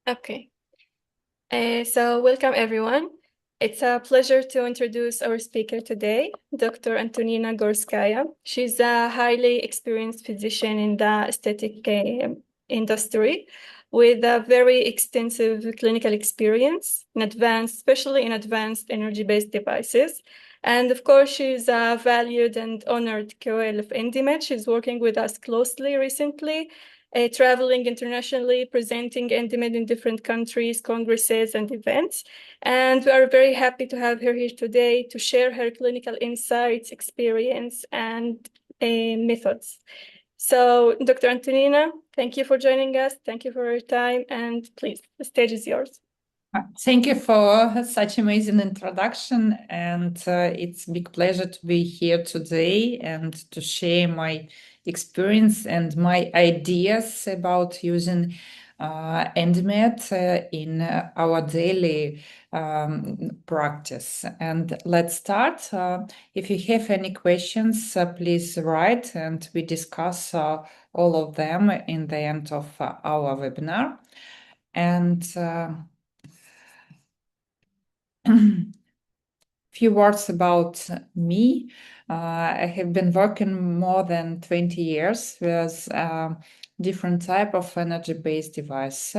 Okay. So welcome everyone. It's a pleasure to introduce our speaker today, Dr. Antonina Gorskaya. She's a highly experienced physician in the aesthetic industry with a very extensive clinical experience especially in advanced energy-based devices. And of course, she's a valued and honored KOL of EndyMed. She's working with us closely recently, traveling internationally, presenting EndyMed in different countries, congresses, and events. And we are very happy to have her here today to share her clinical insights, experience, and methods. So, Dr. Antonina, thank you for joining us. Thank you for your time. And please, the stage is yours. Thank you for such amazing introduction, and it's a big pleasure to be here today and to share my experience and my ideas about using EndyMed in our daily practice. And let's start. If you have any questions, please write, and we discuss all of them in the end of our webinar. And few words about me. I have been working more than 20 years with different type of energy-based devices.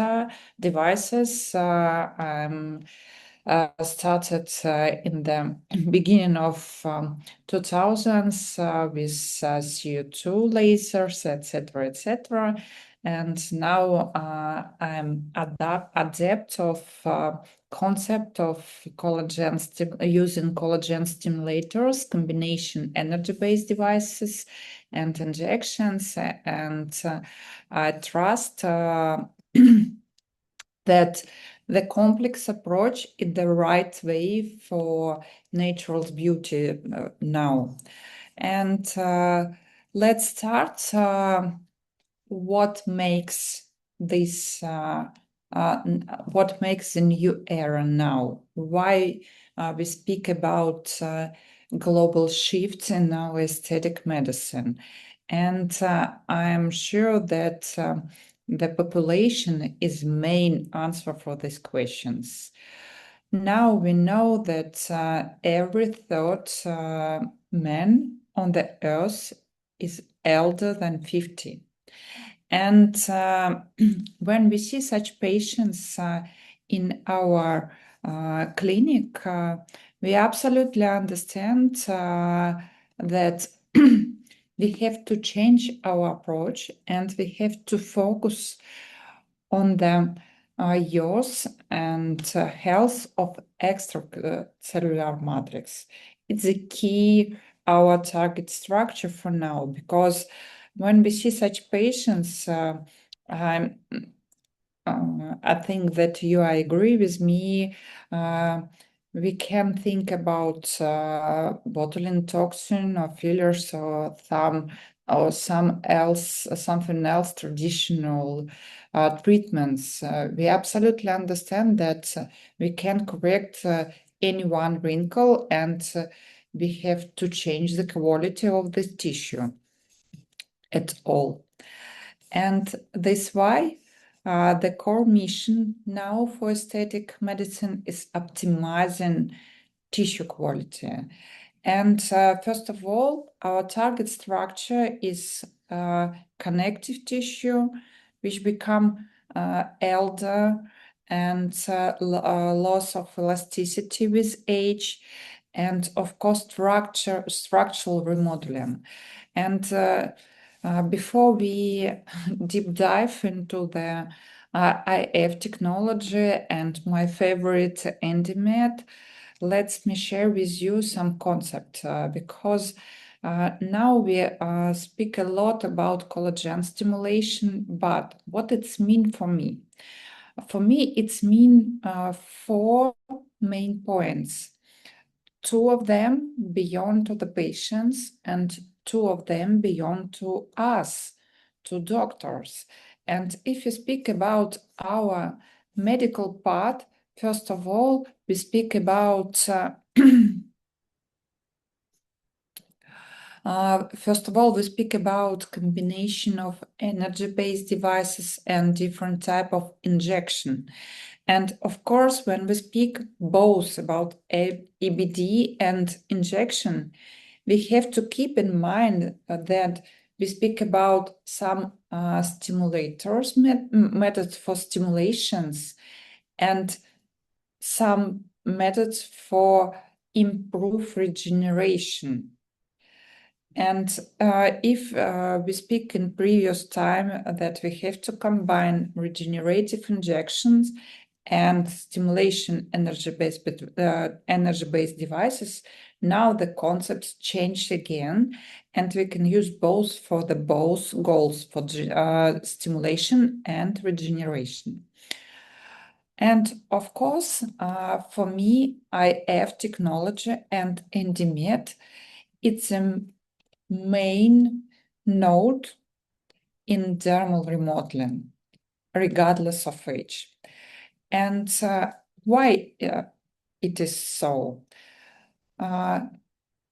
I'm started in the beginning of 2000s with CO2 lasers, etc., etc. And now I'm adept of concept of using collagen stimulators, combination energy-based devices and injections. And I trust that the complex approach is the right way for natural beauty now. And let's start what makes this what makes the new era now, why we speak about global shift in our aesthetic medicine. And I'm sure that the population is main answer for these questions. Now we know that every third man on the earth is elder than 50. And when we see such patients in our clinic, we absolutely understand that we have to change our approach and we have to focus on the use and health of extracellular matrix. It's a key our target structure for now, because when we see such patients, I think that you agree with me. We can think about botulinum toxin or fillers or something else traditional treatments. We absolutely understand that we can correct any one wrinkle, and we have to change the quality of the tissue at all. And this why the core mission now for aesthetic medicine is optimizing tissue quality. And first of all, our target structure is connective tissue, which become elder and loss of elasticity with age, and of course structural remodeling. And before we deep dive into the IF technology and my favorite EndyMed, let me share with you some concept, because now we speak a lot about collagen stimulation, but what it's mean for me? For me, it's mean 4 main points. 2 of them beyond to the patients and 2 of them beyond to us, to doctors. And if you speak about our medical part, first of all, we speak about First of all, we speak about combination of energy-based devices and different type of injection. And of course, when we speak both about EBD and injection, we have to keep in mind that we speak about some stimulators, methods for stimulations, and some methods for improve regeneration. And if we speak in previous time that we have to combine regenerative injections and stimulation energy-based devices, now the concepts changed again, and we can use both for the both goals for stimulation and regeneration. And of course, for me, IF technology and EndyMed, it's a main node in dermal remodeling, regardless of age. And why it is so?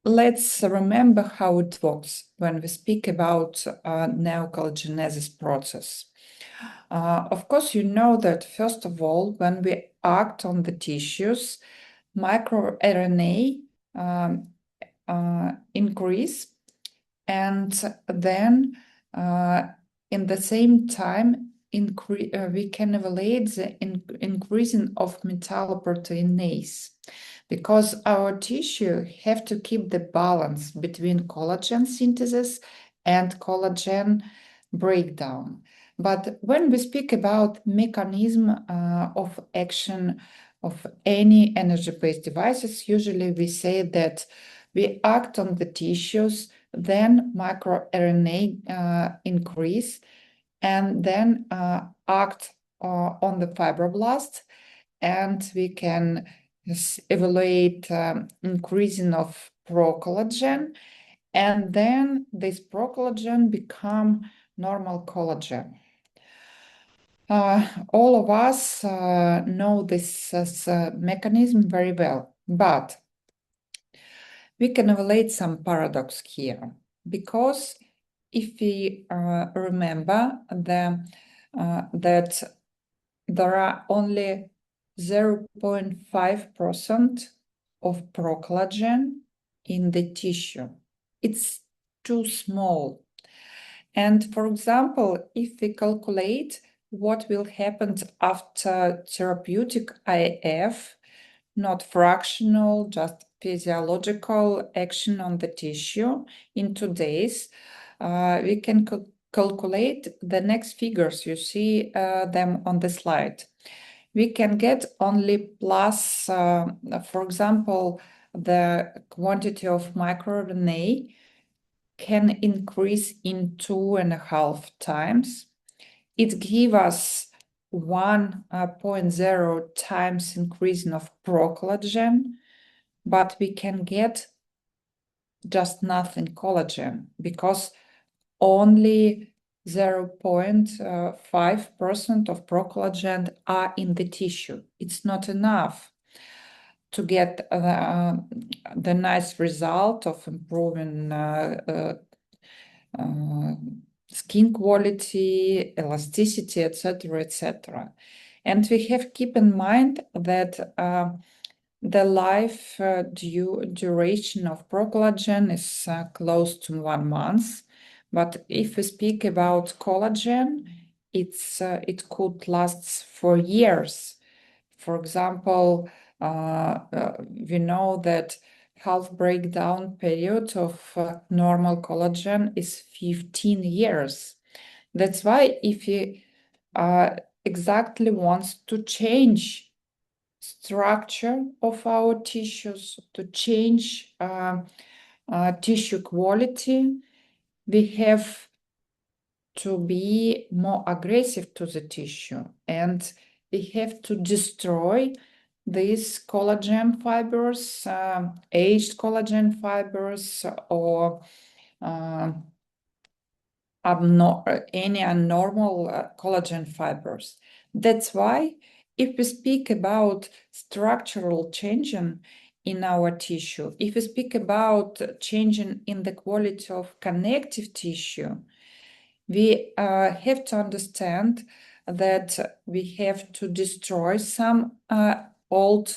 Let's remember how it works when we speak about neocollagenesis process. Of course, you know that first of all, when we act on the tissues, microRNA increase, and then in the same time we can evaluate the increasing of metalloproteinase, because our tissue have to keep the balance between collagen synthesis and collagen breakdown. But when we speak about mechanism of action of any energy-based devices, usually we say that we act on the tissues, then microRNA increase, and then act on the fibroblast, and we can evaluate increasing of procollagen, and then this procollagen become normal collagen. All of us know this mechanism very well, but we can evaluate some paradox here, because if we remember that there are only 0.5% of procollagen in the tissue. It's too small. And for example, if we calculate what will happen after therapeutic IF, not fractional, just physiological action on the tissue in 2 days, we can calculate the next figures. You see them on the slide. We can get only plus, for example, the quantity of microRNA can increase in 2.5 times. It gives us 1.0 times increase of procollagen, but we can get just nothing collagen, because only 0.5% of procollagen are in the tissue. It's not enough to get the nice result of improving skin quality, elasticity, etc., etc. And we have keep in mind that the life duration of procollagen is close to 1 month. But if we speak about collagen, it could last for years. For example, we know that half breakdown period of normal collagen is 15 years. That's why if you exactly wants to change structure of our tissues, to change tissue quality, we have to be more aggressive to the tissue, and we have to destroy these collagen fibers, aged collagen fibers, or any abnormal collagen fibers. That's why if we speak about structural changing, in our tissue. If we speak about changing in the quality of connective tissue, we have to understand that we have to destroy some old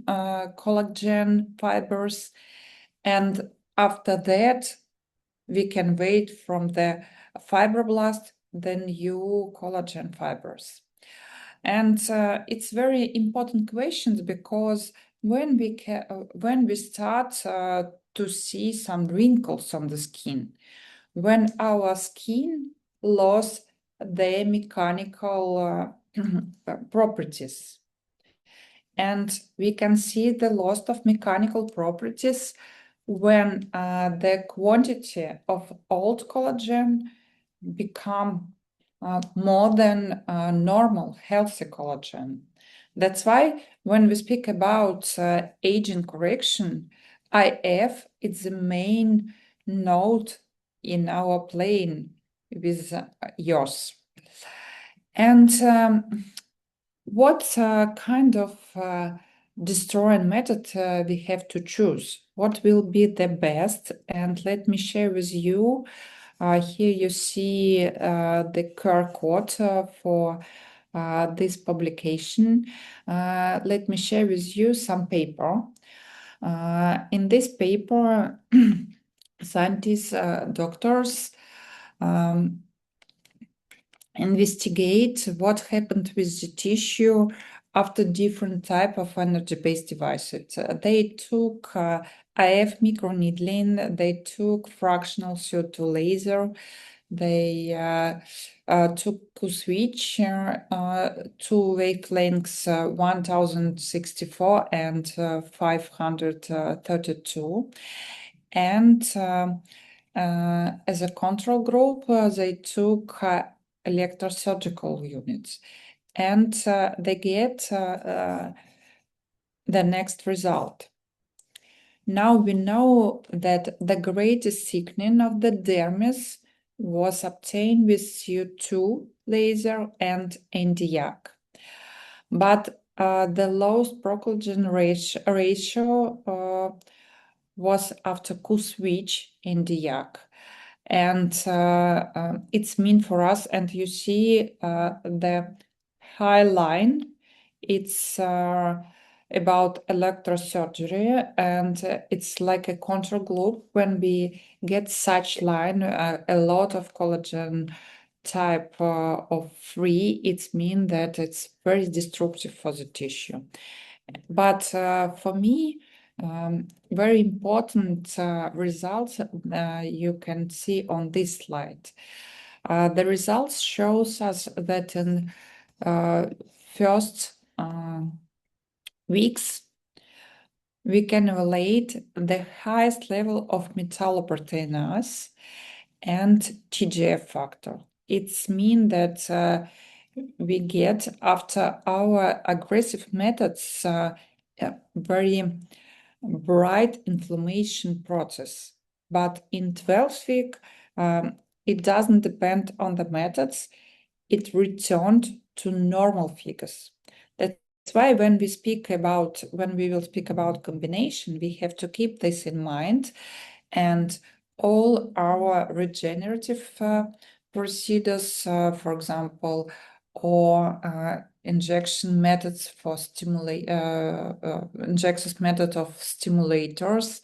collagen fibers, and after that we can wait from the fibroblast the new collagen fibers. And it's very important questions, because when we start to see some wrinkles on the skin, when our skin lost their mechanical properties, and we can see the loss of mechanical properties when the quantity of old collagen become more than normal healthy collagen. That's why when we speak about aging correction, IF is the main node in our plane with yours. And what kind of destroying method we have to choose? What will be the best? And let me share with you. Here you see the QR code for this publication. Let me share with you some paper. In this paper, scientists, doctors investigate what happened with the tissue after different type of energy-based devices. They took IF microneedling, they took fractional CO2 laser, they took switch two wavelengths 1064 and 532, and as a control group they took electrosurgical units, and they get the next result. Now we know that the greatest thickening of the dermis was obtained with CO2 laser and Nd:YAG. But the lowest pro-collagen ratio was after Q-switch Nd:YAG. And it's mean for us, and you see the high line, it's about electrosurgery, and it's like a control group. When we get such line, a lot of collagen type of free, it's mean that it's very destructive for the tissue. But for me, very important results you can see on this slide. The results shows us that in first weeks we can evaluate the highest level of metalloproteinase and TGF factor. It's mean that we get, after our aggressive methods, very bright inflammation process. But in 12-week, it doesn't depend on the methods. It returned to normal figures. That's why when we will speak about combination, we have to keep this in mind, and all our regenerative procedures, for example, or injection methods for injection method of stimulators,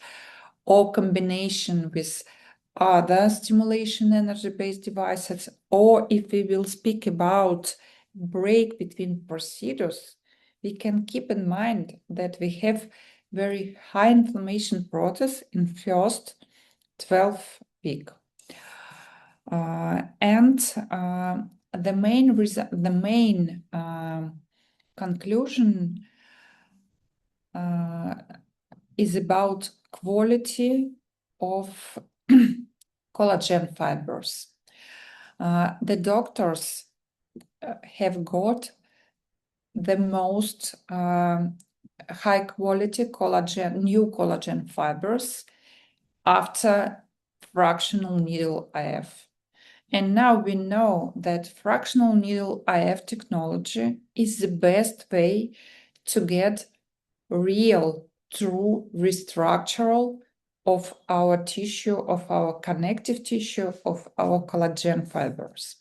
or combination with other stimulation energy-based devices, or if we will speak about break between procedures, we can keep in mind that we have very high inflammation process in first 12 week. And the main conclusion is about quality of collagen fibers. The doctors have got the most high quality new collagen fibers after fractional needle IF. And now we know that fractional needle IF technology is the best way to get real true restructural of our tissue, of our connective tissue, of our collagen fibers.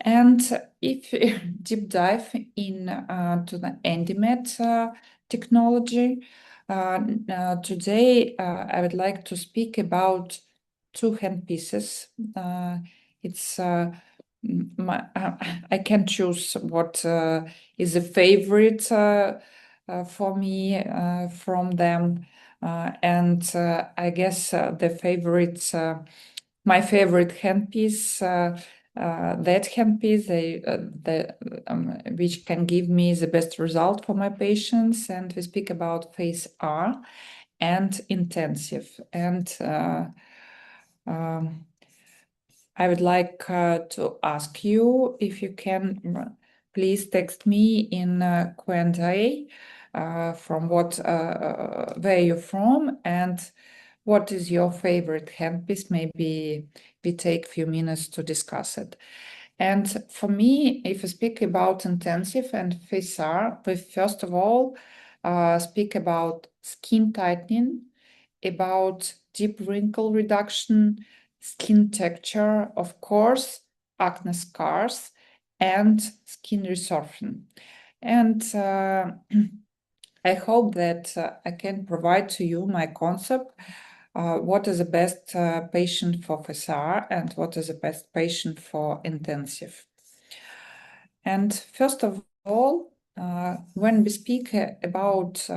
And if we deep dive in to the EndyMed technology, today I would like to speak about two hand pieces. It's I can choose what is a favorite for me from them, and I guess my favorite handpiece, that handpiece, which can give me the best result for my patients. And we speak about phase R and intensive. And I would like to ask you if you can please text me in Q&A from where you're from and what is your favorite handpiece. Maybe we take a few minutes to discuss it. And for me, if I speak about intensive and FSR, we first of all speak about skin tightening, about deep wrinkle reduction, skin texture, of course, acne scars, and skin resorption. And I hope that I can provide to you my concept, what is the best patient for FSR and what is the best patient for intensive. And first of all, when we speak about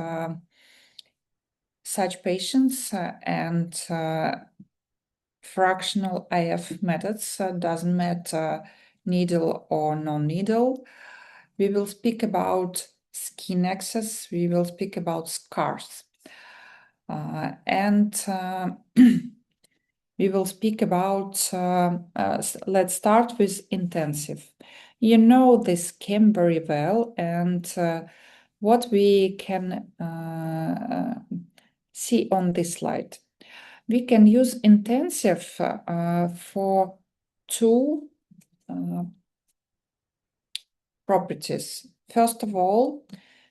such patients and fractional IF methods, doesn't matter needle or non-needle, we will speak about skin excess, we will speak about scars. And we will speak about, let's start with intensive. You know this scheme very well, and what we can see on this slide. We can use intensive for two properties. First of all,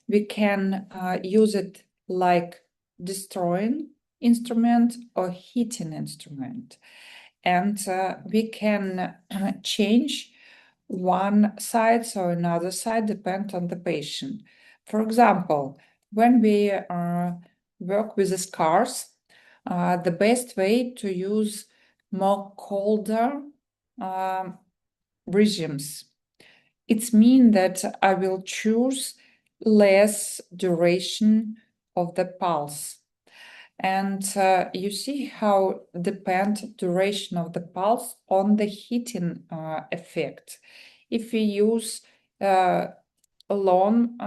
we can use it like destroying instrument or heating instrument. And we can change one side or another side, depend on the patient. For example, when we work with the scars, the best way to use more colder regimes. It means that I will choose less duration of the pulse. And you see how depend duration of the pulse on the heating effect. If we use a long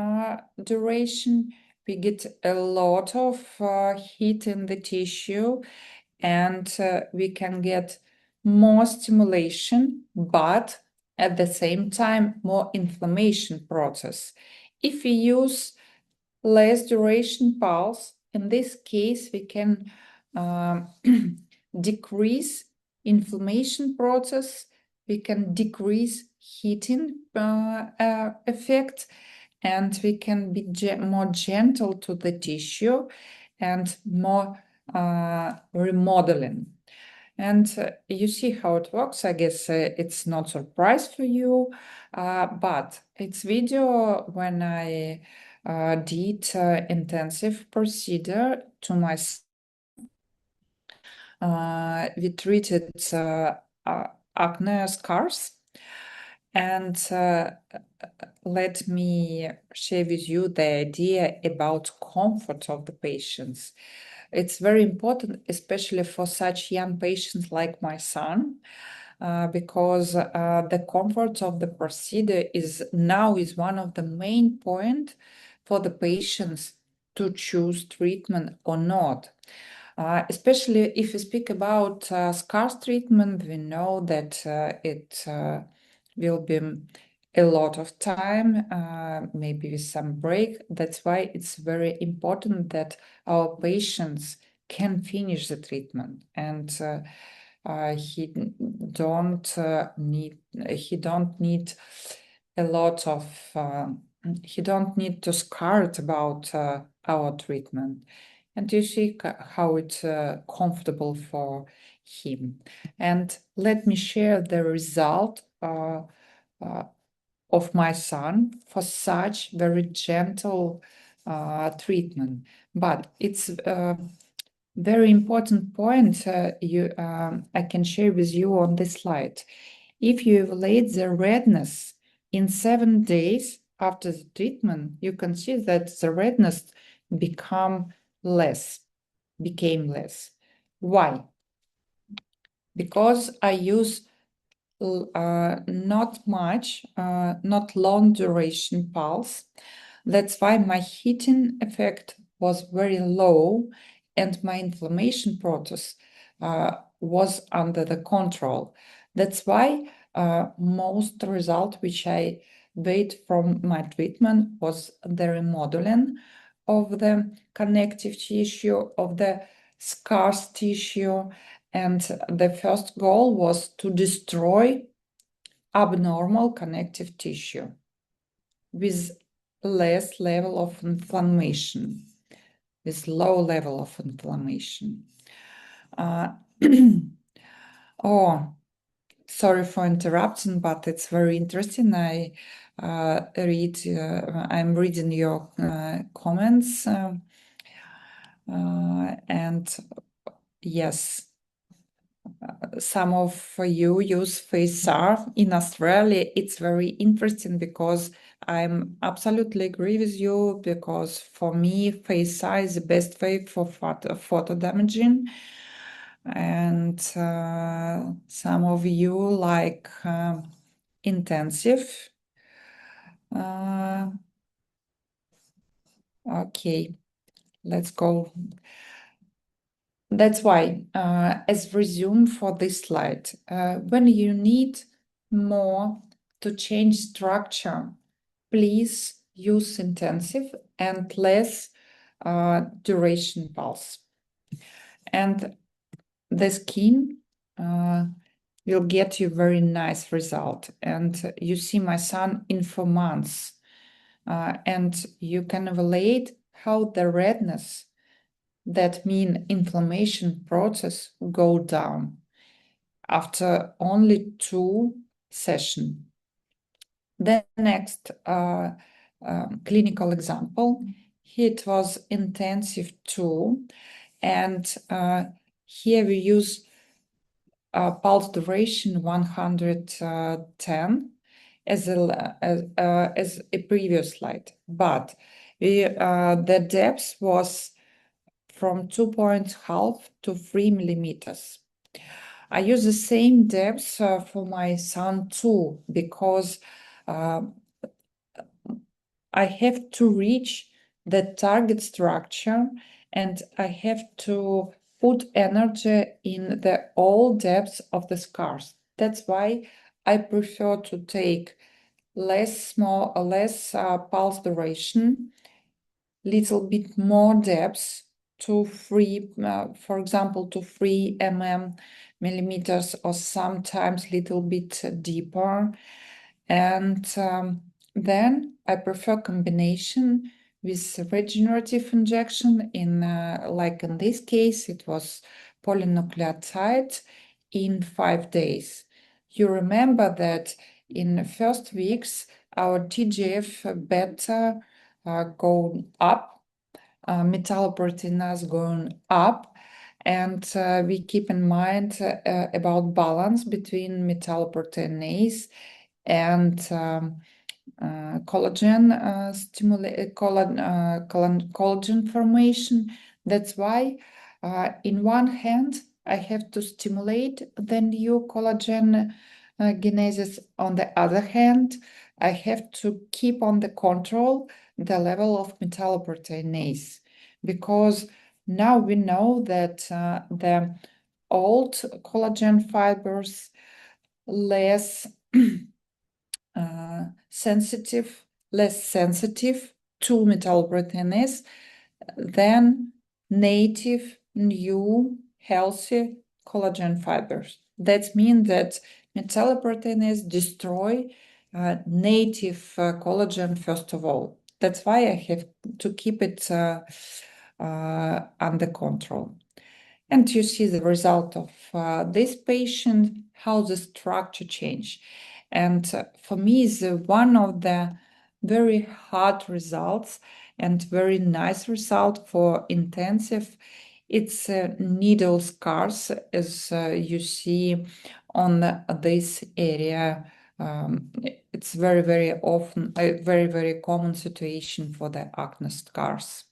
duration, we get a lot of heat in the tissue, and we can get more stimulation, but at the same time, more inflammation process. If we use less duration pulse, in this case, we can decrease inflammation process, we can decrease heating effect, and we can be more gentle to the tissue and more remodeling. And you see how it works. I guess it's not a surprise for you, but it's video when I did intensive procedure to my we treated acne scars, and let me share with you the idea about comfort of the patients. It's very important, especially for such young patients like my son, because the comfort of the procedure is one of the main point for the patients to choose treatment or not. Especially if we speak about scars treatment, we know that it will be a lot of time, maybe with some break. That's why it's very important that our patients can finish the treatment, and he don't need a lot of he don't need to scared about our treatment, and you see how it's comfortable for him. And let me share the result uh, of my son for such very gentle treatment. But it's very important point I can share with you on this slide. If you evaluate the redness in 7 days after the treatment, you can see that the redness became less. Why? Because I use not much, not long duration pulse. That's why my heating effect was very low and my inflammation process was under the control. That's why most result which I got from my treatment was the remodeling of the connective tissue, of the scarce tissue, and the first goal was to destroy abnormal connective tissue with less level of inflammation, with low level of inflammation. Oh, sorry for interrupting, but it's very interesting. I'm reading your comments, and yes, some of you use FSR in Australia. It's very interesting because I'm absolutely agree with you, because for me, FSR is the best way for photo damaging. And some of you like intensive. Okay, let's go. That's why, as resume for this slide, when you need more to change structure, please use intensive and less duration pulse. And the skin will get you very nice result. And you see my son in 4 months. And you can evaluate how the redness, that mean inflammation process, go down after only 2 sessions. The next clinical example, it was intensive 2, and here we use pulse duration 110 as a previous slide, but the depth was from 2.5 to 3 millimeters. I use the same depth for my son too, because I have to reach the target structure and I have to put energy in the all depths of the scars. That's why I prefer to take less pulse duration, little bit more depth to 3, for example, to 3 millimeters, or sometimes little bit deeper. And then I prefer combination with regenerative injection in, like in this case, it was polynucleotide in 5 days. You remember that in the first weeks, our TGF beta going up, metalloproteinase going up, and we keep in mind about balance between metalloproteinase and collagen collagen formation. That's why in one hand I have to stimulate the new collagen genesis. On the other hand, I have to keep on the control the level of metalloproteinase, because now we know that the old collagen fibers less less sensitive to metalloproteinase than native, new, healthy collagen fibers. That means that metalloproteinase destroy native collagen first of all. That's why I have to keep it under control. And you see the result of this patient, how the structure change. And for me, is one of the very hard results and very nice result for intensive. It's needle scars, as you see on this area. It's very, very often a very, very common situation for the acne scars.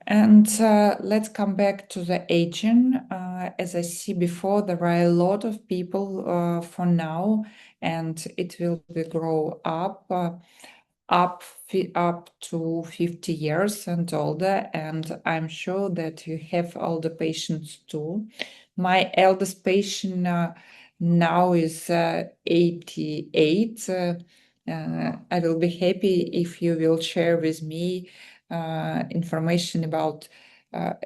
And let's come back to the aging. As I see before, there are a lot of people for now, and it will be grow up to 50 years and older. And I'm sure that you have older patients too. My eldest patient now is 88. I will be happy if you will share with me information about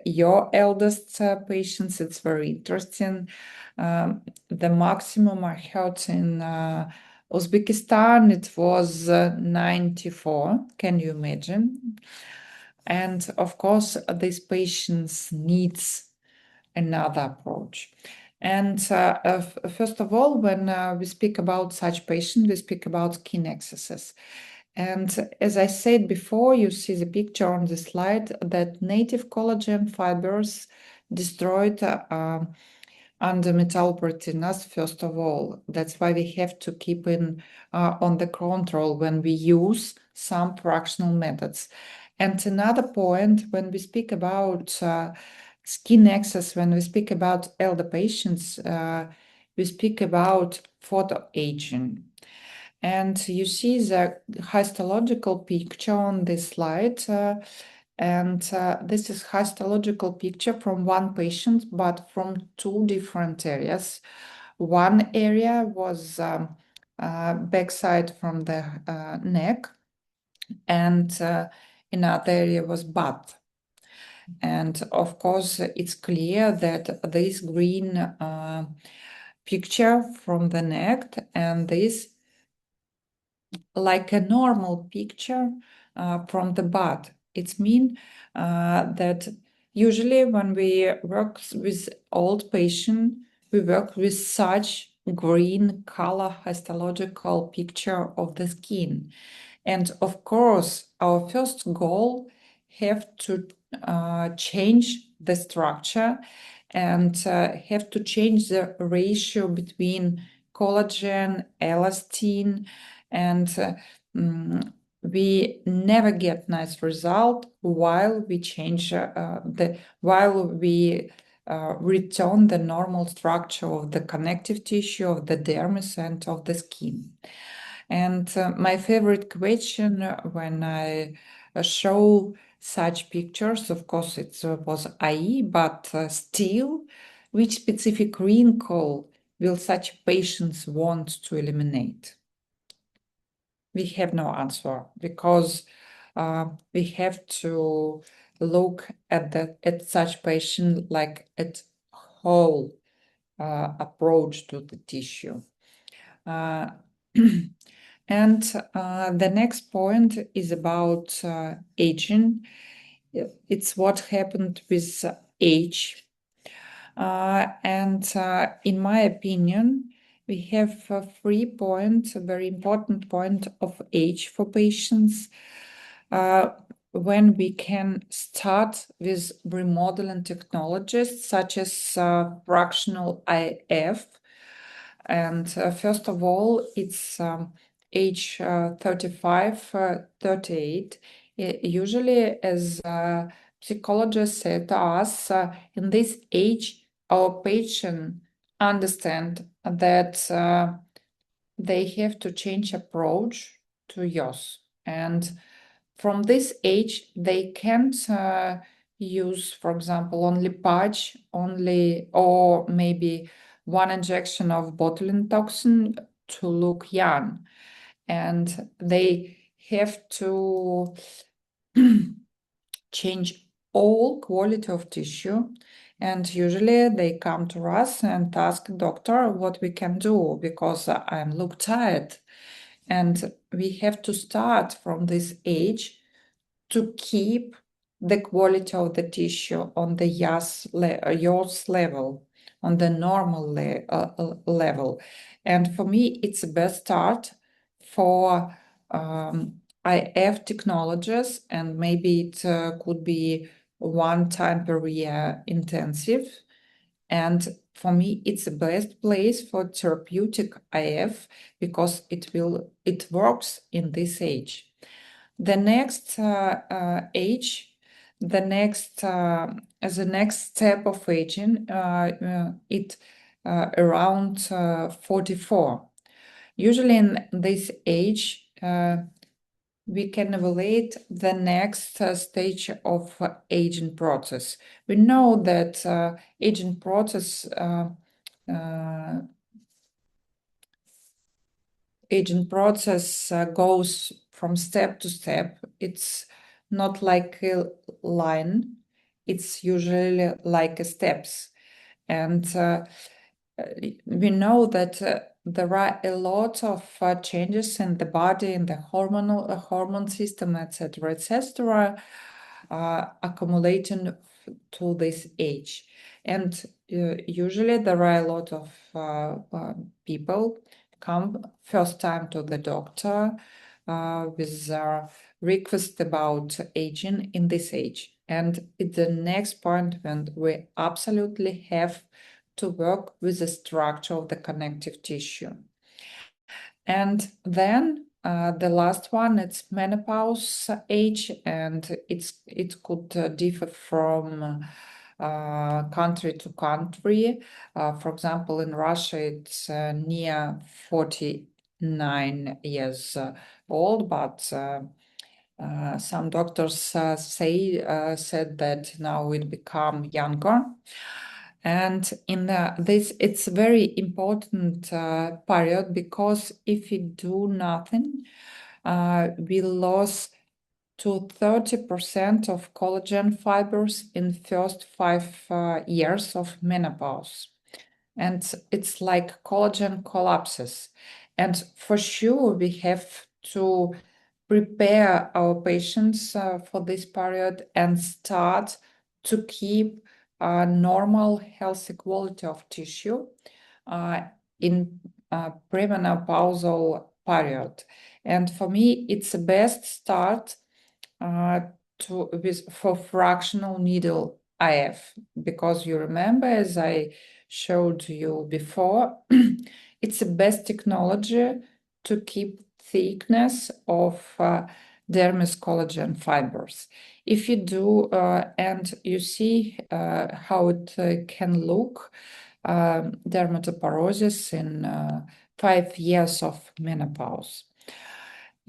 your eldest patients. It's very interesting. The maximum I heard in Uzbekistan, it was 94. Can you imagine? And of course, these patients needs another approach. And first of all, when we speak about such patients, we speak about skin excesses. And as I said before, you see the picture on the slide that native collagen fibers destroyed under metalloproteinase, first of all. That's why we have to keep in on the control when we use some fractional methods. And another point, when we speak about skin excess, when we speak about elder patients, we speak about photoaging. And you see the histological picture on this slide. This is histological picture from one patient, but from two different areas. One area was backside from the neck, and another area was butt. And of course, it's clear that this green picture from the neck and this like a normal picture from the butt. It means that usually when we work with old patient, we work with such green color histological picture of the skin. And of course, our first goal have to change the structure and have to change the ratio between collagen, elastin, and we never get nice result while we change while we return the normal structure of the connective tissue of the dermis and of the skin. And my favorite question when I show such pictures, of course, it was IE, but still, which specific wrinkle will such patients want to eliminate? We have no answer because we have to look at such patient like at whole approach to the tissue. And the next point is about aging. It's what happened with age. And in my opinion, we have 3 points, a very important point of age for patients. When we can start with remodeling technologies such as fractional IF. And first of all, it's age 35, 38. Usually, as psychologists said to us, in this age, our patient understand that they have to change approach to use. And from this age, they can't use, for example, only patch, only, or maybe one injection of botulinum toxin to look young. And they have to change all quality of tissue And usually they come to us and ask doctor what we can do because I look tired. And we have to start from this age to keep the quality of the tissue on the YOS level, on the normal level. And for me, it's a best start for IF technologies, and maybe it could be one time per year intensive. And for me, it's the best place for therapeutic IF because it works in this age. The next age, as the next step of aging, it around 44. Usually in this age, we can evaluate the next stage of aging process. We know that aging process uh, goes from step to step. It's not like a line, it's usually like a steps. And we know that there are a lot of changes in the body, in the hormone system, etc., accumulating to this age. And usually there are a lot of people come first time to the doctor with their request about aging in this age. And it's the next point when we absolutely have to work with the structure of the connective tissue. And then the last one, it's menopause age, and it could differ from country to country. For example, in Russia, it's near 49 years old, but some doctors said that now it become younger. And in this, it's a very important period because if we do nothing, we lose to 30% of collagen fibers in first 5 years of menopause. And it's like collagen collapses. And for sure, we have to prepare our patients for this period and start to keep a normal, healthy quality of tissue in premenopausal period. And for me, it's the best start for fractional needle IF, because you remember, as I showed you before, it's the best technology to keep thickness of dermis collagen fibers. If you do, and you see how it can look, dermatoporosis in 5 years of menopause.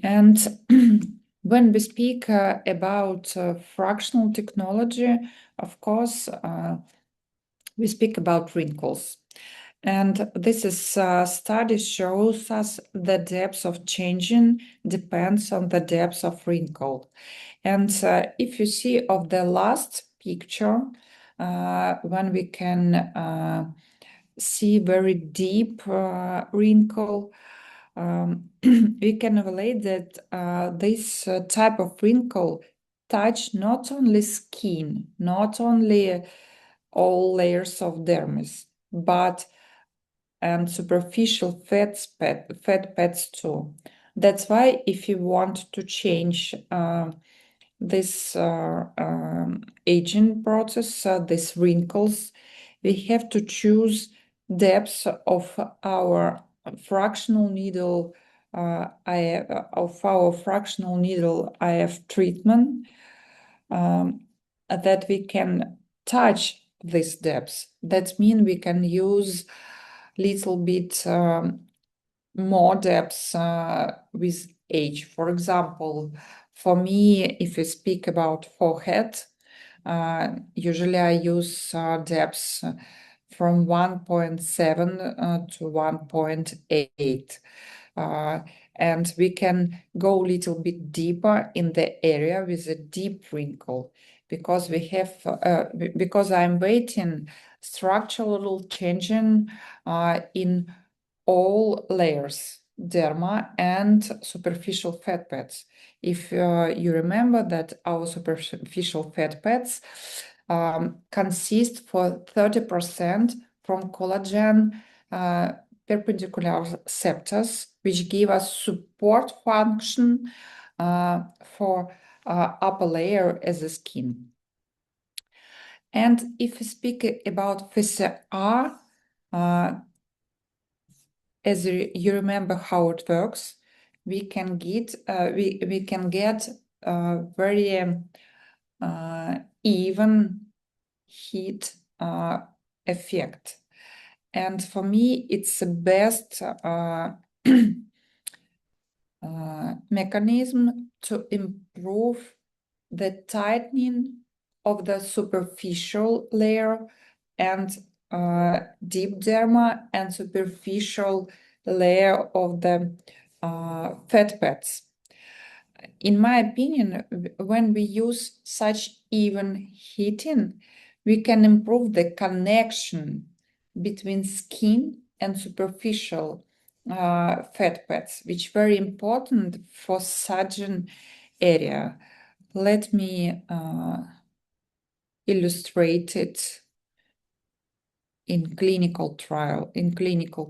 And when we speak about fractional technology, of course, we speak about wrinkles. And this is study shows us the depth of changing depends on the depth of wrinkle. And if you see of the last picture, when we can see very deep wrinkle, we can evaluate that this type of wrinkle touch not only skin, not only all layers of dermis, but and superficial fat pads too. That's why if you want to change this aging process, these wrinkles, we have to choose depth of our fractional needle IF treatment, that we can touch this depth. That means we can use little bit more depth with age. For example, for me, if you speak about forehead, usually I use depths from 1.7 to 1.8. And we can go a little bit deeper in the area with a deep wrinkle, because we have because I'm waiting structural changing in all layers, derma and superficial fat pads. If you remember that our superficial fat pads consist for 30% from collagen perpendicular septors, which give us support function for upper layer as the skin. And if we speak about FSR, as you remember how it works, we can get very even heat effect. And for me, it's the best mechanism to improve the tightening of the superficial layer and deep derma and superficial layer of the fat pads. In my opinion, when we use such even heating, we can improve the connection between skin and superficial fat pads, which is very important for such an area. Let me illustrate it in clinical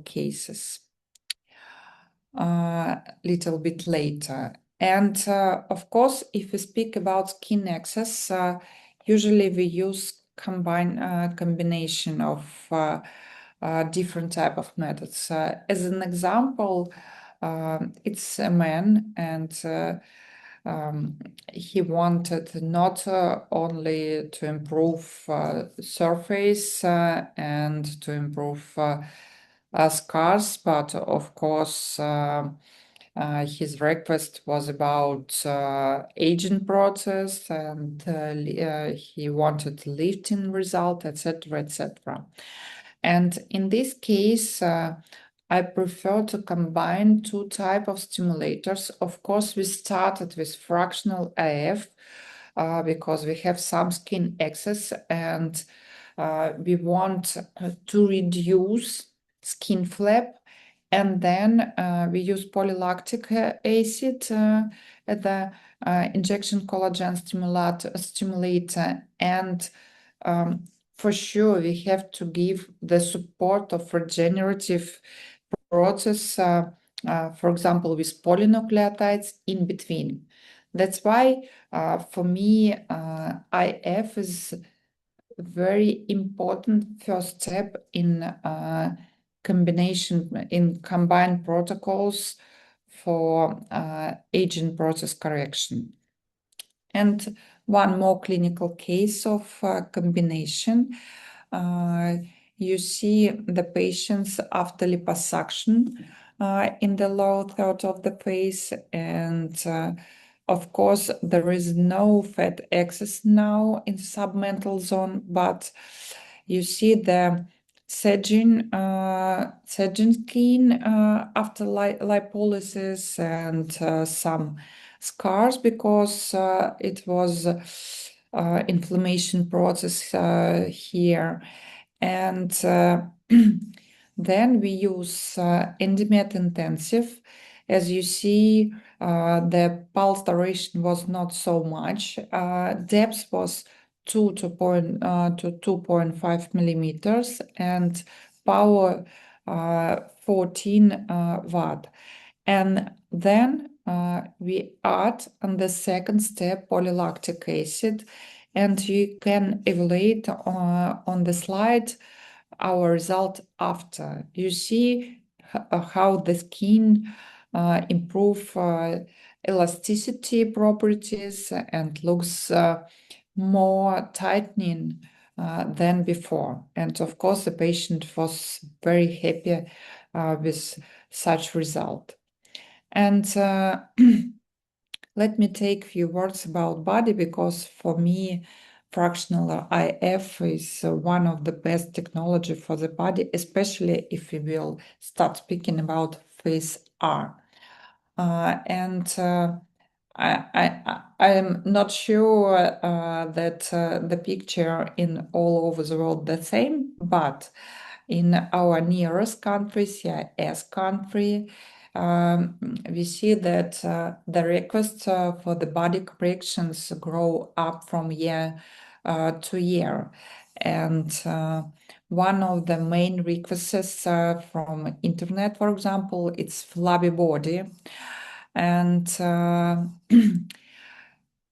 cases a little bit later. And of course, if we speak about skin access, usually we use combination of different type of methods. As an example, it's a man, and he wanted not only to improve surface and to improve scars, but of course his request was about aging process, and he wanted lifting result, etc., etc. And in this case, I prefer to combine two types of stimulators. Of course, we started with fractional AF because we have some skin excess, and we want to reduce skin flap. And then we use polylactic acid at the injection collagen stimulator. And for sure, we have to give the support of regenerative process, for example, with polynucleotides in between. That's why, for me, IF is very important first step in combined protocols for aging process correction. And one more clinical case of combination. You see the patients after liposuction in the lower third of the face, and of course, there is no fat excess now in submental zone, but you see the sagging skin after lipolysis, and some scars because it was inflammation process here. And then we use EndyMed Intensive. As you see, the pulse duration was not so much. Depth was 2 to 2.5 millimeters, and power 14 watt. And then we add on the second step polylactic acid, and you can evaluate on the slide our result after. You see how the skin improve elasticity properties and looks more tightening than before. And of course, the patient was very happy with such result. And let me take a few words about body, because for me, fractional IF is one of the best technology for the body, especially if we will start speaking about phase R. And I'm not sure that the picture in all over the world the same, but in our nearest country, CIS country, we see that the requests for the body corrections grow up from year to year. And one of the main requests from internet, for example, it's flabby body. And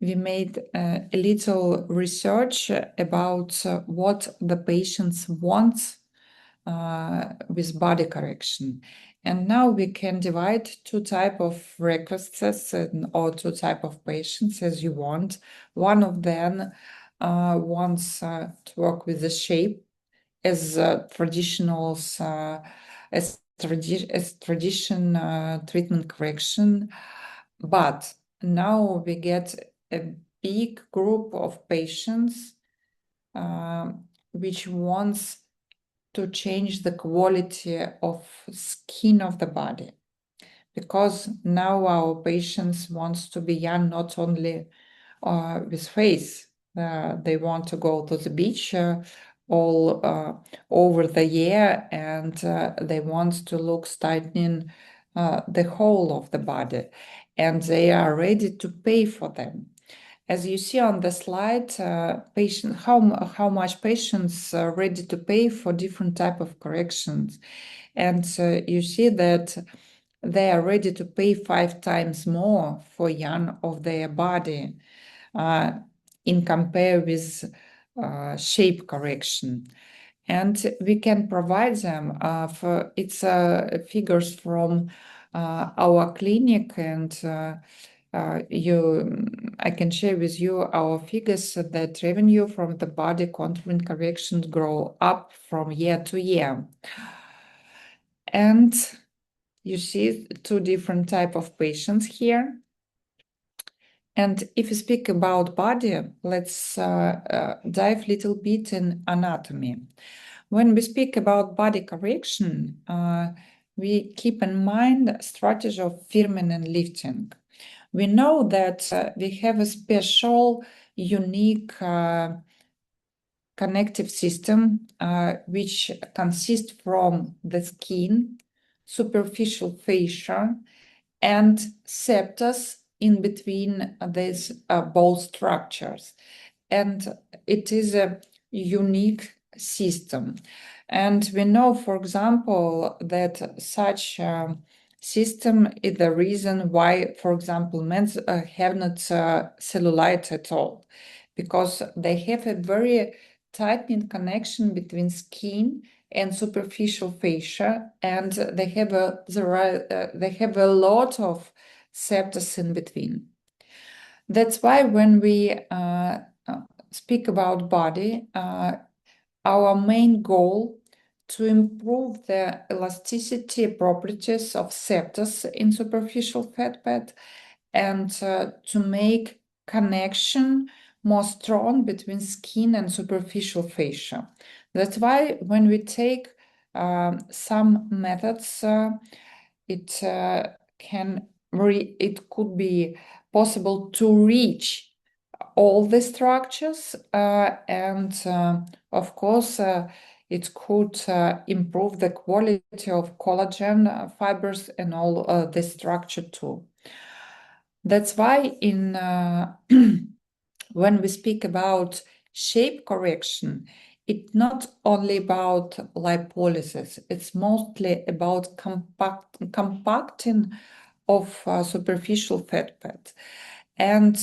we made a little research about what the patients want with body correction. And now we can divide two type of requests or two type of patients as you want. One of them wants to work with the shape as traditionals, as tradition treatment correction. But now we get a big group of patients which wants to change the quality of skin of the body, because now our patients wants to be young not only with face. They want to go to the beach all over the year, and they want to look tightening the whole of the body, and they are ready to pay for them. As you see on the slide, how much patients are ready to pay for different type of corrections, and you see that they are ready to pay 5 times more for young of their body in compare with shape correction. And we can provide them for its figures from our clinic, and I can share with you our figures that revenue from the body contouring corrections grow up from year to year. And you see two different type of patients here. And if we speak about body, let's dive a little bit in anatomy. When we speak about body correction, we keep in mind strategy of firming and lifting. We know that we have a special, unique connective system which consists from the skin, superficial fascia, and septus in between these bone structures. And it is a unique system. And we know, for example, that such system is the reason why, for example, men have not cellulite at all, because they have a very tight connection between skin and superficial fascia, and they have a lot of septus in between. That's why when we speak about body, our main goal to improve the elasticity properties of septus in superficial fat pad, and to make connection more strong between skin and superficial fascia. That's why when we take some methods, it could be possible to reach all the structures, and of course it could improve the quality of collagen fibers and all the structure too. That's why in when we speak about shape correction, it's not only about lipolysis, it's mostly about compacting of superficial fat pad. And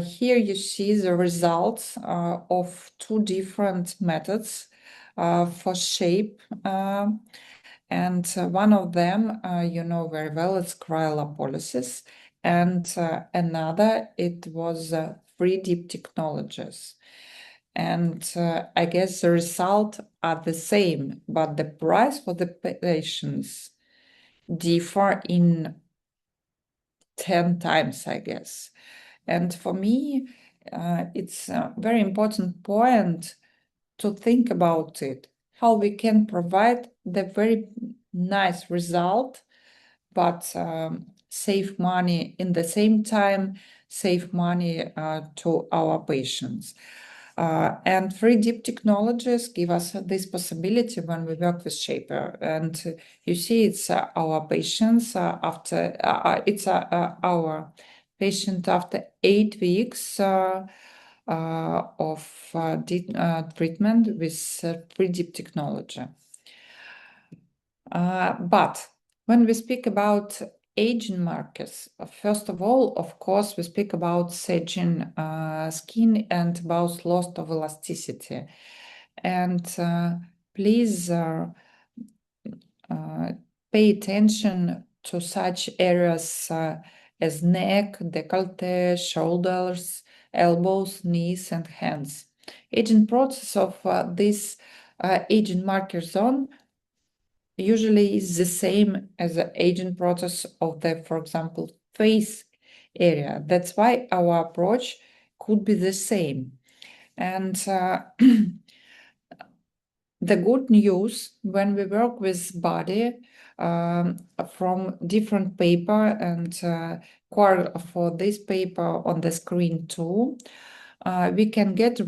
here you see the results of two different methods for shape. And one of them, you know very well, it's cryolipolysis. And another, it was 3D technologies. And I guess the result are the same, but the price for the patients differ in 10 times, I guess. And for me, it's a very important point to think about it, how we can provide the very nice result, but save money, in the same time save money to our patients. And 3D technologies give us this possibility when we work with Shaper. And you see, it's our patients after it's our patient after 8 weeks of treatment with 3D technology. But when we speak about aging markers, first of all, of course, we speak about saging skin and about loss of elasticity. And please pay attention to such areas as neck, décolleté, shoulders, elbows, knees, and hands. Aging process of this aging marker zone usually is the same as the aging process of the, for example, face area. That's why our approach could be the same. And the good news when we work with body from different paper and for this paper on the screen too, we can get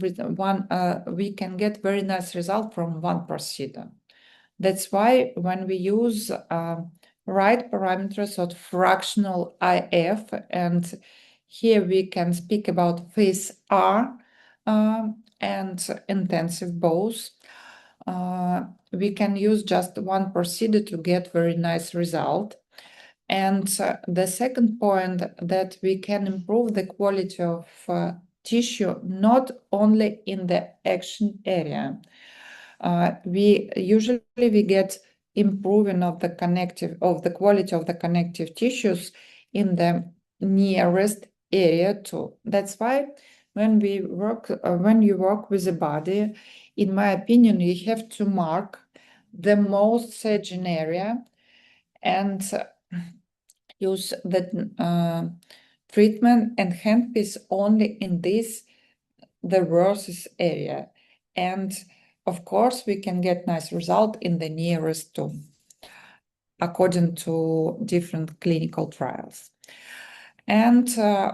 very nice result from one procedure. That's why when we use right parameters of fractional IF, and here we can speak about phase R and intensive both, we can use just one procedure to get very nice result. And the second point, that we can improve the quality of tissue not only in the action area. We get improving of the quality of the connective tissues in the nearest area too. That's why when you work with the body, in my opinion, you have to mark the most saging area and use the treatment and handpiece only in the worst area. And of course, we can get nice result in the nearest too, according to different clinical trials. And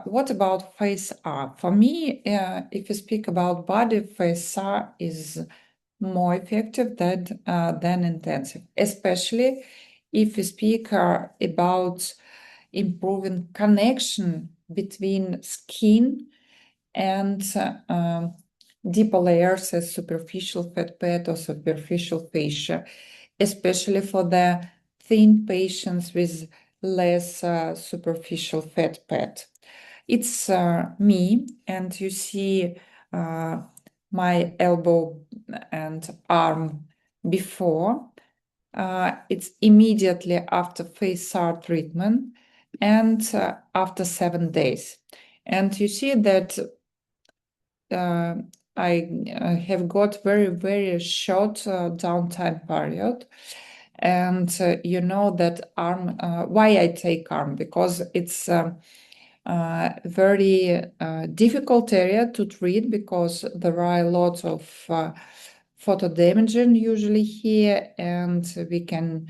what about phase R? For me, if you speak about body, phase R is more effective than intensive, especially if we speak about improving connection between skin and deeper layers as superficial fat pad or superficial fascia, especially for the thin patients with less superficial fat pad. It's me, and you see my elbow and arm before. It's immediately after phase R treatment and after 7 days. And you see that I have got very, very short downtime period. And you know that arm, why I take arm? Because it's very difficult area to treat, because there are a lot of photo damaging usually here, and we cannot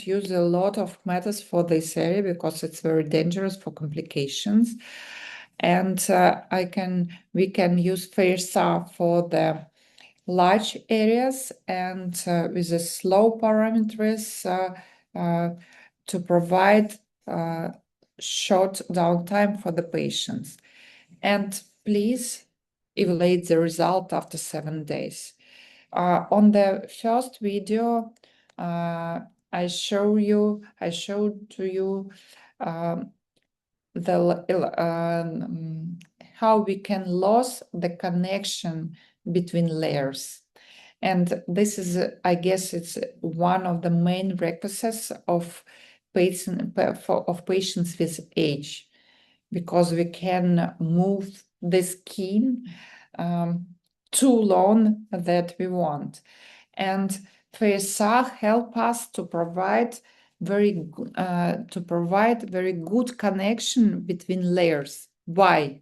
use a lot of methods for this area because it's very dangerous for complications. And we can use FAIRSAR for the large areas and with the slow parameters to provide short downtime for the patients. And please evaluate the result after 7 days. On the first video, I showed to you how we can lose the connection between layers. And this is, I guess, it's one of the main requisites of patients with age, because we can move the skin too long that we want. And FSR help us to provide very good connection between layers. Why?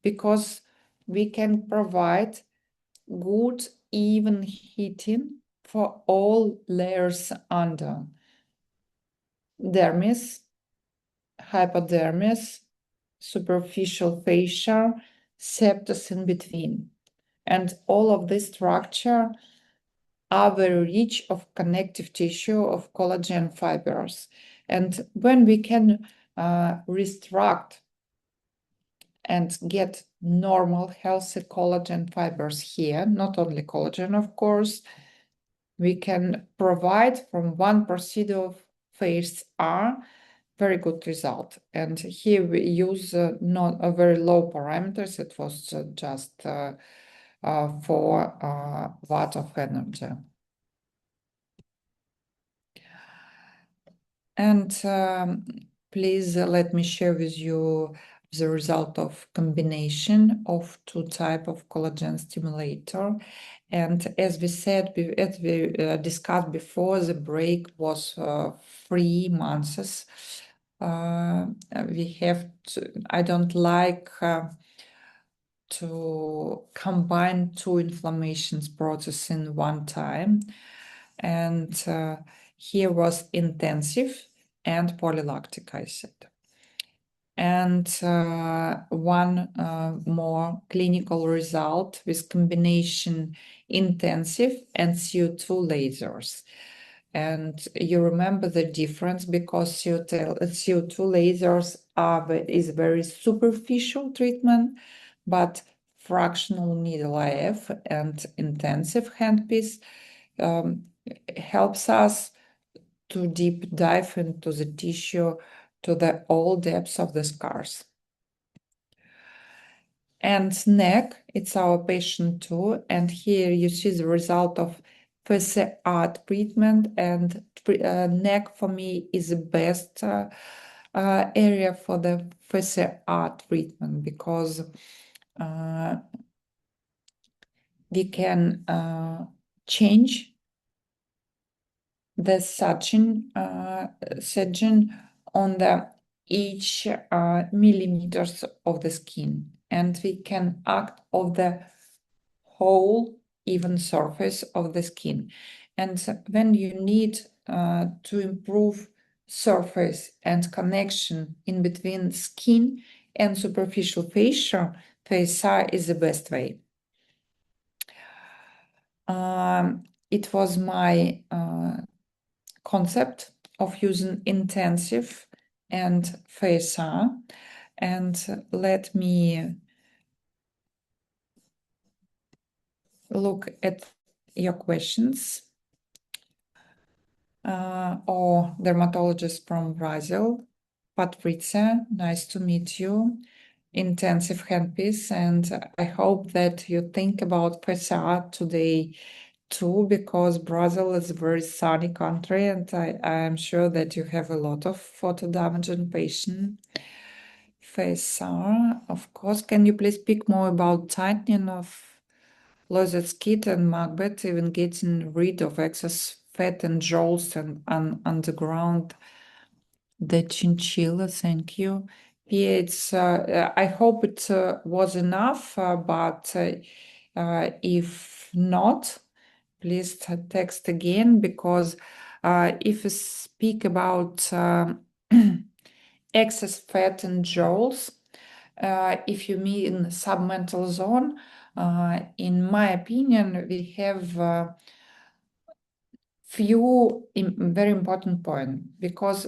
Because we can provide good even heating for all layers under. dermis, hypodermis, superficial fascia, septus in between. And all of this structure are very rich of connective tissue of collagen fibers. And when we can restruct and get normal healthy collagen fibers here, not only collagen, of course, we can provide from one procedure of phase R very good result. And here we use not a very low parameters. It was just 4 watt of energy. And please let me share with you the result of combination of 2 type of collagen stimulator. And as we said, as we discussed before, the break was 3 months. We have to, I don't like to combine 2 inflammations process in one time. And here was intensive and polylactic acid. And one more clinical result with combination intensive and CO2 lasers. And you remember the difference because CO2 lasers is very superficial treatment, but fractional needle IF and intensive handpiece helps us to deep dive into the tissue to the all depths of the scars. And neck, it's our patient too. And here you see the result of FSR treatment. And neck for me is the best area for the FSR treatment because we can change the suction on the each millimeters of the skin, and we can act on the whole even surface of the skin. And when you need to improve surface and connection in between skin and superficial fascia is the best way. It was my concept of using intensive and FSR. And let me look at your questions. Or dermatologist from Brazil, Patrizia, nice to meet you. Intensive handpiece, and I hope that you think about FSR today too, because Brazil is a very sunny country, and I am sure that you have a lot of photo damaging patient. FSR, of course. Can you please speak more about tightening of loosed skin and Macbeth, even getting rid of excess fat and jowls and underground the chinchilla? Thank you. Yeah, it's. I hope it was enough, but if not, please text again because if you speak about excess fat and jowls, if you mean submental zone, in my opinion, we have few very important points because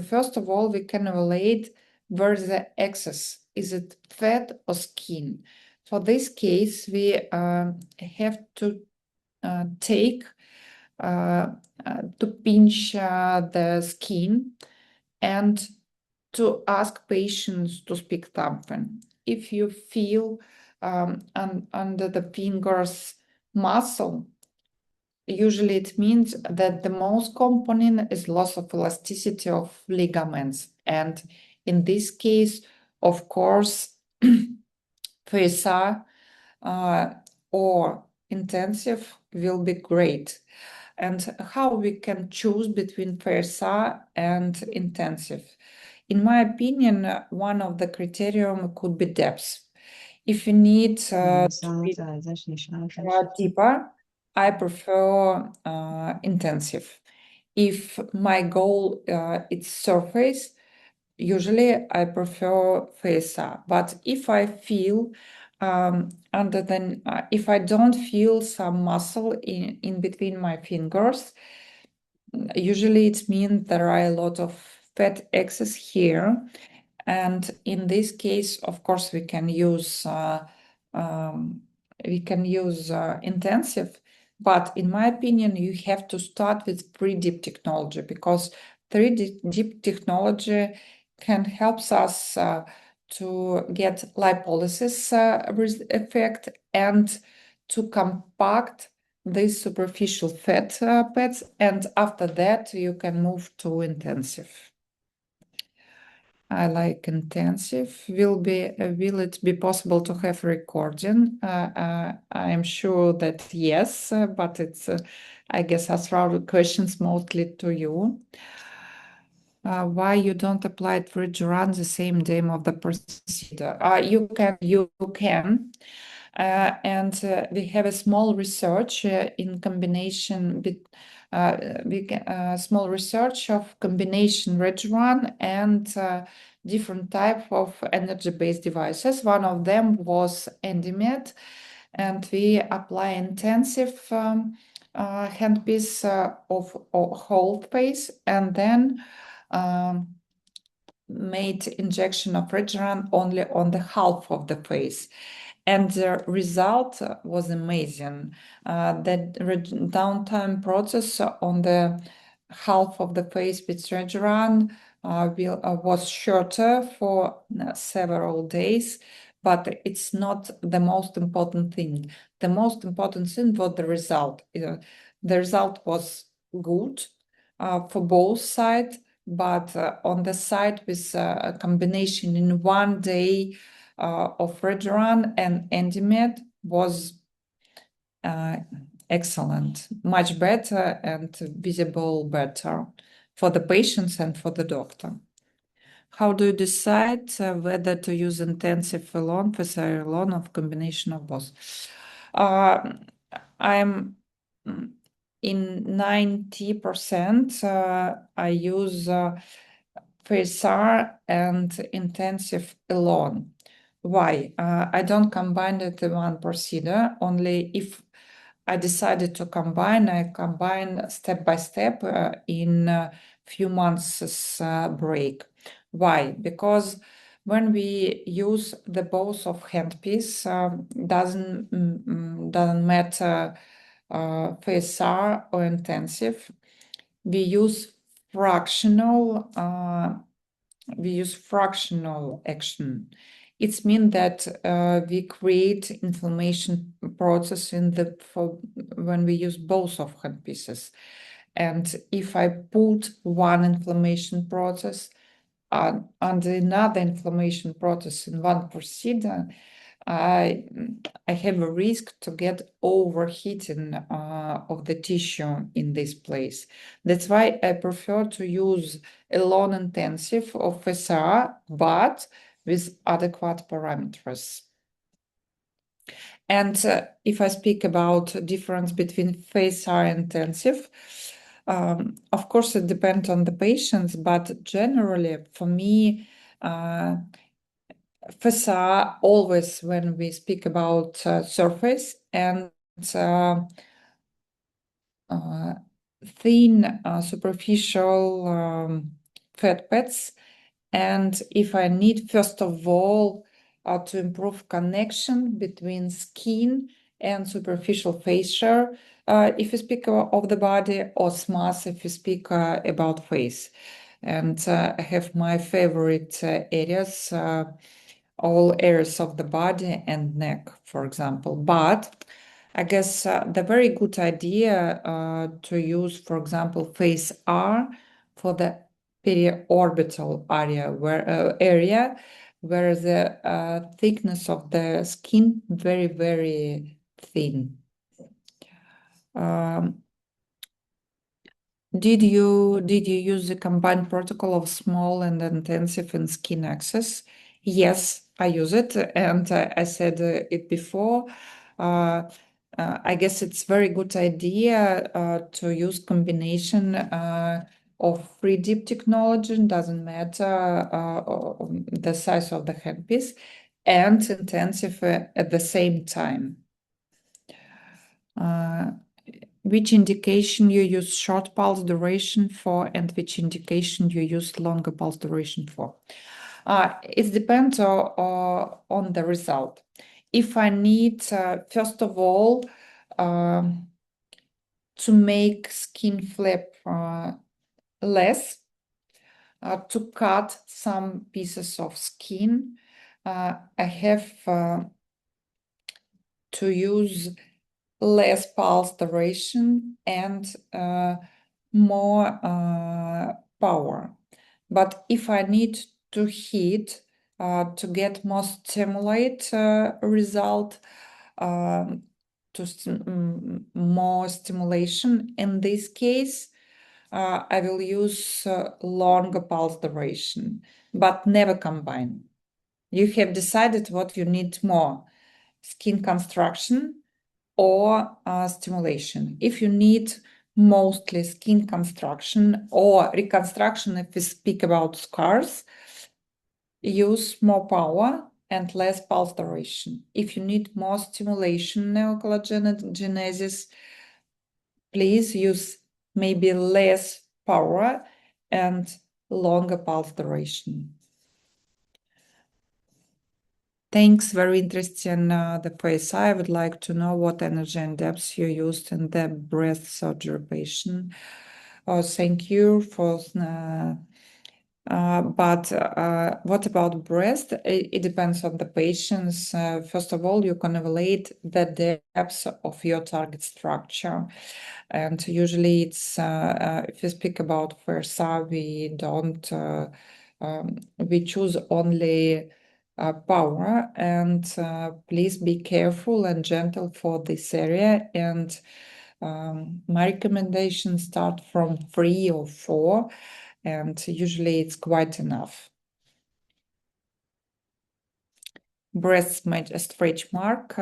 first of all, we can evaluate where the excess is, it fat or skin. For this case, we have to take to pinch the skin and to ask patients to speak something. If you feel under the fingers muscle, usually it means that the most component is loss of elasticity of ligaments. And in this case, of course, FSR or intensive will be great. And how we can choose between FSR and intensive? In my opinion, one of the criterion could be depth. If you need to be deeper, I prefer intensive. if my goal is surface, usually I prefer FSR. But if I feel if I don't feel some muscle in between my fingers, usually it means there are a lot of fat excess here. And in this case, of course, we can use intensive, but in my opinion, you have to start with pre-dip technology, because 3D technology can help us to get lipolysis effect and to compact these superficial fat pads, and after that you can move to intensive. I like intensive. Will it be possible to have recording? I am sure that yes, but it's I guess I throw questions mostly to you. Why you don't apply refrigerant the same day of the procedure? You can. And we have a small research in combination with small research of combination Reg1 and different type of energy-based devices. One of them was EndyMed, and we apply intensive handpiece of whole face, and then made injection of Regeneron only on the half of the face. And the result was amazing. The downtime process on the half of the face with Regeneron was shorter for several days, but it's not the most important thing. The most important thing was the result. The result was good for both sides, but on the side with a combination in one day of Regeneron and EndyMed was excellent, much better and visible better for the patients and for the doctor. How do you decide whether to use intensive alone, FSR alone, or combination of both? I'm in 90%. I use FSR and intensive alone. Why? I don't combine it in one procedure. Only if I decided to combine, I combine step by step in a few months break. Why? Because when we use the both of handpiece, doesn't matter FSR or intensive. We use fractional action. It means that we create inflammation process when we use both of handpieces. And if I put one inflammation process and another inflammation process in one procedure, I have a risk to get overheating of the tissue in this place. That's why I prefer to use a long intensive of SR, but with adequate parameters. And if I speak about difference between FSR and intensive, of course, it depends on the patients, but generally, for me, FSR always, when we speak about surface and thin superficial fat pads, and if I need, first of all, to improve connection between skin and superficial fascia, if you speak of the body, or SMAS if you speak about face. And I have my favorite areas, all areas of the body and neck, for example. But I guess the very good idea to use, for example, face R for the periorbital area where the thickness of the skin very, very thin. Did you use the combined protocol of small and intensive in skin access? Yes, I use it, and I said it before. I guess it's very good idea to use combination of free dip technology, doesn't matter the size of the handpiece, and intensive at the same time. Which indication you use short pulse duration for, and which indication you use longer pulse duration for? It depends on the result. If I need, first of all, to make skin flap less, to cut some pieces of skin, I have to use less pulse duration and more power. But if I need to hit to get more stimulate result, more stimulation, in this case, I will use longer pulse duration, but never combine. You have decided what you need more, skin construction or stimulation. If you need mostly skin construction or reconstruction, if we speak about scars, use more power and less pulse duration. If you need more stimulation, neocollagenesis, please use maybe less power and longer pulse duration. Thanks, very interesting. The PSI, I would like to know what energy and depth you used in the breast surgery patient. Oh, thank you for. But what about breast? It depends on the patients. First of all, you can evaluate the depth of your target structure. And usually it's, if you speak about FSR, we don't, we choose only power, and please be careful and gentle for this area. And my recommendations start from 3 or 4, and usually it's quite enough. Breast stretch mark,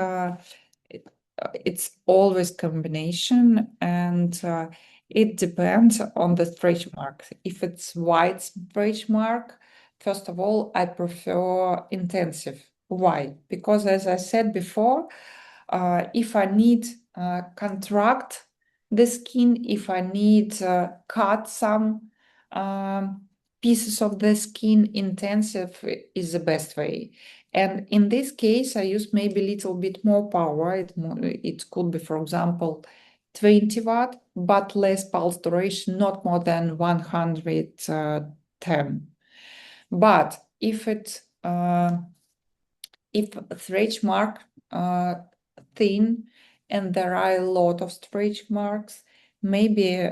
it's always combination, and it depends on the stretch mark. If it's wide stretch mark, first of all, I prefer intensive. Why? Because as I said before, if I need contract the skin, if I need cut some pieces of the skin, intensive is the best way. And in this case, I use maybe a little bit more power. It could be, for example, 20 watt, but less pulse duration, not more than 110. But if stretch mark thin and there are a lot of stretch marks, maybe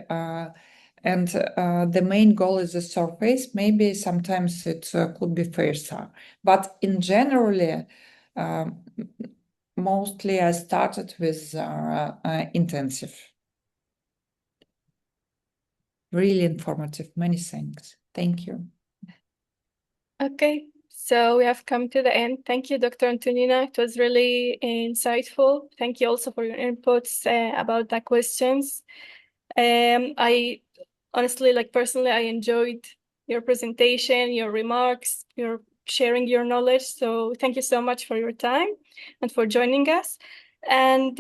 and the main goal is the surface, maybe sometimes it could be FSR. But in generally, mostly I started with intensive. Really informative. Many thanks. Thank you. Okay, so we have come to the end. Thank you, Dr. Antonina. It was really insightful. Thank you also for your inputs about the questions. I honestly, like personally, I enjoyed your presentation, your remarks, your sharing your knowledge. So thank you so much for your time and for joining us. And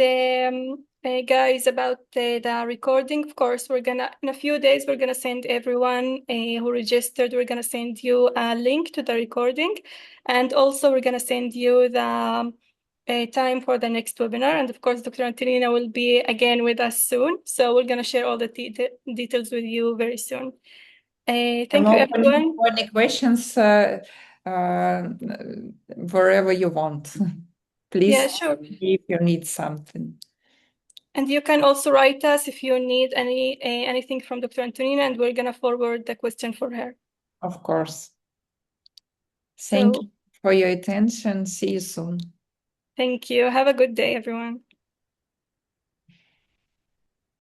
guys, about the recording, of course, in a few days, we're gonna send everyone who registered, we're gonna send you a link to the recording. And also we're gonna send you the time for the next webinar. And of course, Dr. Antonina will be again with us soon. So we're gonna share all the details with you very soon. Thank I'm you, open everyone. for any questions wherever you want. Yeah, Please, sure. if you need something. And you can also write us if you need anything from Dr. Antonina, and we're gonna forward the question for her. Of course. Thank So you for your attention. See you soon. thank you. Have a good day, everyone.